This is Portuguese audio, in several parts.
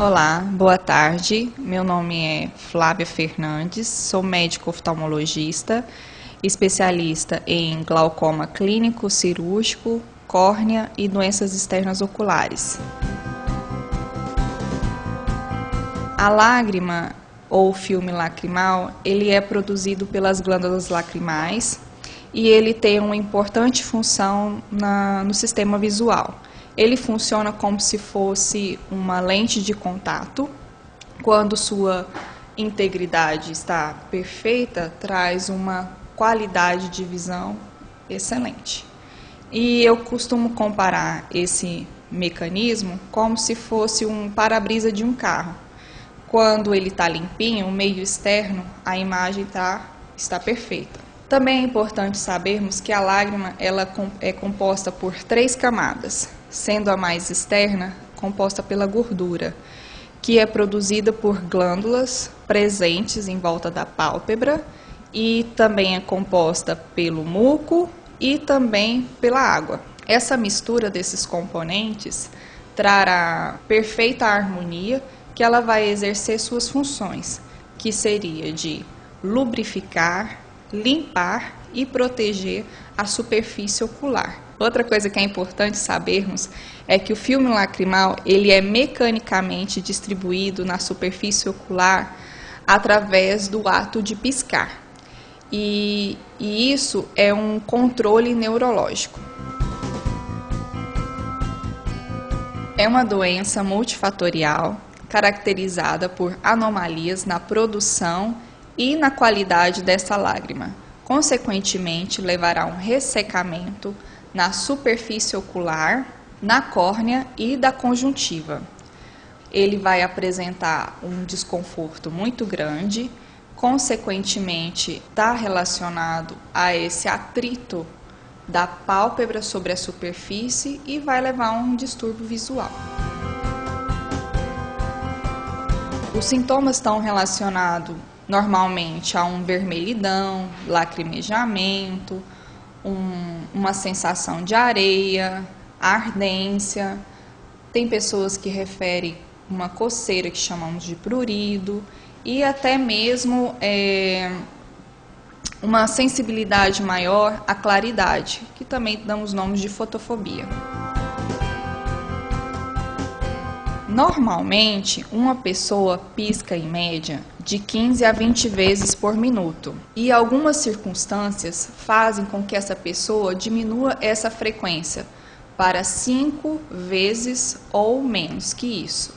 Olá, boa tarde. Meu nome é Flávia Fernandes, sou médico oftalmologista, especialista em glaucoma clínico, cirúrgico, córnea e doenças externas oculares. A lágrima ou filme lacrimal, ele é produzido pelas glândulas lacrimais e ele tem uma importante função no sistema visual. Ele funciona como se fosse uma lente de contato. Quando sua integridade está perfeita, traz uma qualidade de visão excelente. E eu costumo comparar esse mecanismo como se fosse um para-brisa de um carro. Quando ele está limpinho, o meio externo, a imagem está perfeita. Também é importante sabermos que a lágrima ela é composta por 3 camadas, sendo a mais externa composta pela gordura, que é produzida por glândulas presentes em volta da pálpebra e também é composta pelo muco e também pela água. Essa mistura desses componentes trará perfeita harmonia que ela vai exercer suas funções, que seria de lubrificar, limpar e proteger a superfície ocular. Outra coisa que é importante sabermos é que o filme lacrimal ele é mecanicamente distribuído na superfície ocular através do ato de piscar. E isso é um controle neurológico. É uma doença multifatorial caracterizada por anomalias na produção e na qualidade dessa lágrima. Consequentemente, levará a um ressecamento na superfície ocular, na córnea e da conjuntiva. Ele vai apresentar um desconforto muito grande, consequentemente está relacionado a esse atrito da pálpebra sobre a superfície e vai levar a um distúrbio visual. Os sintomas estão relacionados normalmente a um vermelhidão, lacrimejamento, uma sensação de areia, ardência. Tem pessoas que referem uma coceira que chamamos de prurido e até mesmo uma sensibilidade maior à claridade, que também damos nomes de fotofobia. Normalmente, uma pessoa pisca em média de 15 a 20 vezes por minuto e algumas circunstâncias fazem com que essa pessoa diminua essa frequência para 5 vezes ou menos que isso.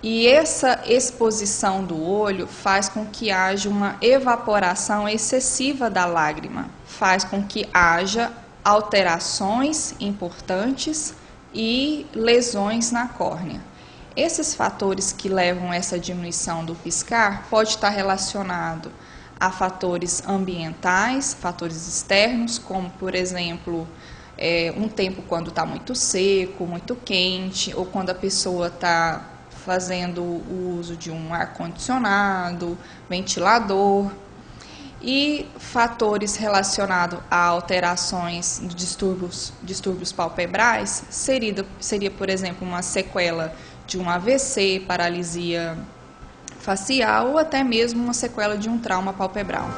E essa exposição do olho faz com que haja uma evaporação excessiva da lágrima, faz com que haja alterações importantes e lesões na córnea. Esses fatores que levam a essa diminuição do piscar pode estar relacionado a fatores ambientais, fatores externos, como por exemplo, um tempo quando está muito seco, muito quente, ou quando a pessoa está fazendo o uso de um ar-condicionado, ventilador, e fatores relacionados a alterações de distúrbios palpebrais, seria, por exemplo, uma sequela de um AVC, paralisia facial ou até mesmo uma sequela de um trauma palpebral.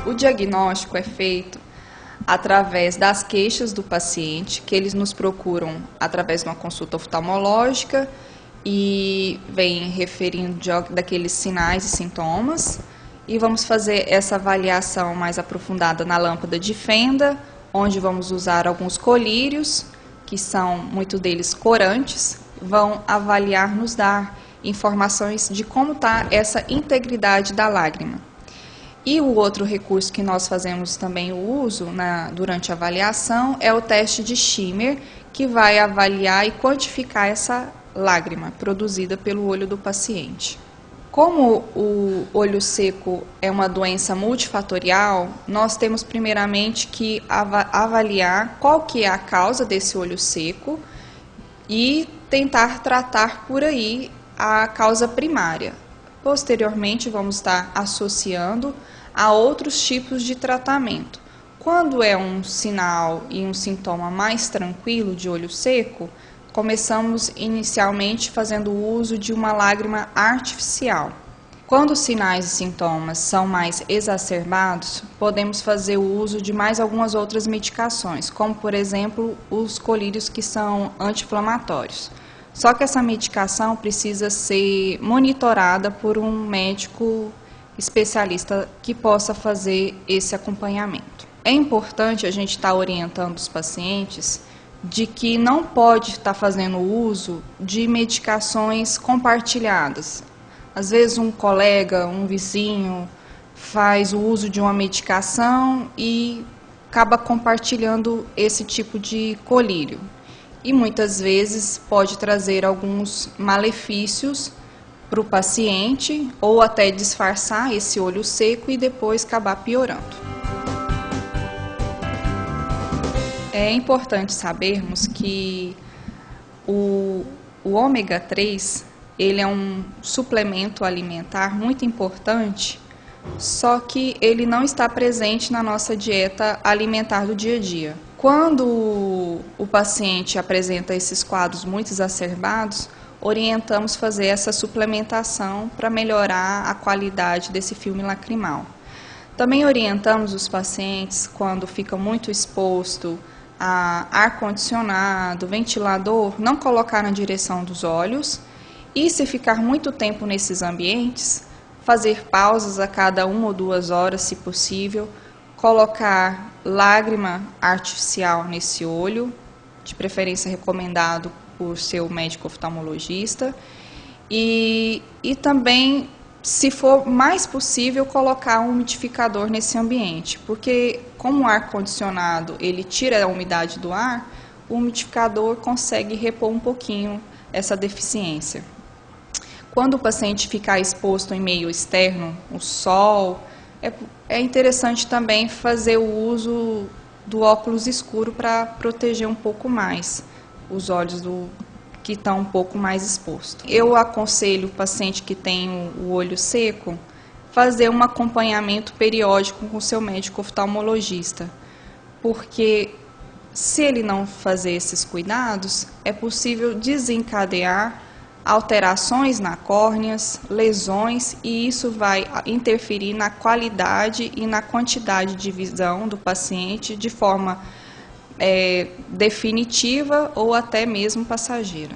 O diagnóstico é feito através das queixas do paciente, que eles nos procuram através de uma consulta oftalmológica e vem referindo daqueles sinais e sintomas, e vamos fazer essa avaliação mais aprofundada na lâmpada de fenda, onde vamos usar alguns colírios, que são, muito deles, corantes, vão avaliar, nos dar informações de como está essa integridade da lágrima. E o outro recurso que nós fazemos também o uso durante a avaliação é o teste de Schirmer, que vai avaliar e quantificar essa lágrima produzida pelo olho do paciente. Como o olho seco é uma doença multifatorial, nós temos primeiramente que avaliar qual que é a causa desse olho seco e tentar tratar por aí a causa primária. Posteriormente, vamos estar associando a outros tipos de tratamento. Quando é um sinal e um sintoma mais tranquilo de olho seco, começamos inicialmente fazendo uso de uma lágrima artificial. Quando os sinais e sintomas são mais exacerbados, podemos fazer o uso de mais algumas outras medicações, como por exemplo os colírios que são anti-inflamatórios. Só que essa medicação precisa ser monitorada por um médico especialista que possa fazer esse acompanhamento. É importante a gente estar orientando os pacientes de que não pode estar fazendo uso de medicações compartilhadas. Às vezes um colega, um vizinho faz o uso de uma medicação e acaba compartilhando esse tipo de colírio. E muitas vezes pode trazer alguns malefícios para o paciente ou até disfarçar esse olho seco e depois acabar piorando. É importante sabermos que o ômega 3 ele é um suplemento alimentar muito importante, só que ele não está presente na nossa dieta alimentar do dia a dia. Quando o paciente apresenta esses quadros muito exacerbados, orientamos fazer essa suplementação para melhorar a qualidade desse filme lacrimal. Também orientamos os pacientes, quando fica muito exposto a ar-condicionado, ventilador, não colocar na direção dos olhos e, se ficar muito tempo nesses ambientes, fazer pausas a cada 1 ou 2 horas, se possível, colocar lágrima artificial nesse olho, de preferência recomendado por seu médico oftalmologista, e também, se for mais possível, colocar um umidificador nesse ambiente, porque como o ar-condicionado ele tira a umidade do ar, o umidificador consegue repor um pouquinho essa deficiência. Quando o paciente ficar exposto em meio externo, o sol, é interessante também fazer o uso do óculos escuro para proteger um pouco mais os olhos que estão um pouco mais expostos. Eu aconselho o paciente que tem o olho seco fazer um acompanhamento periódico com o seu médico oftalmologista, porque se ele não fazer esses cuidados, é possível desencadear alterações na córneas, lesões, e isso vai interferir na qualidade e na quantidade de visão do paciente de forma definitiva ou até mesmo passageira.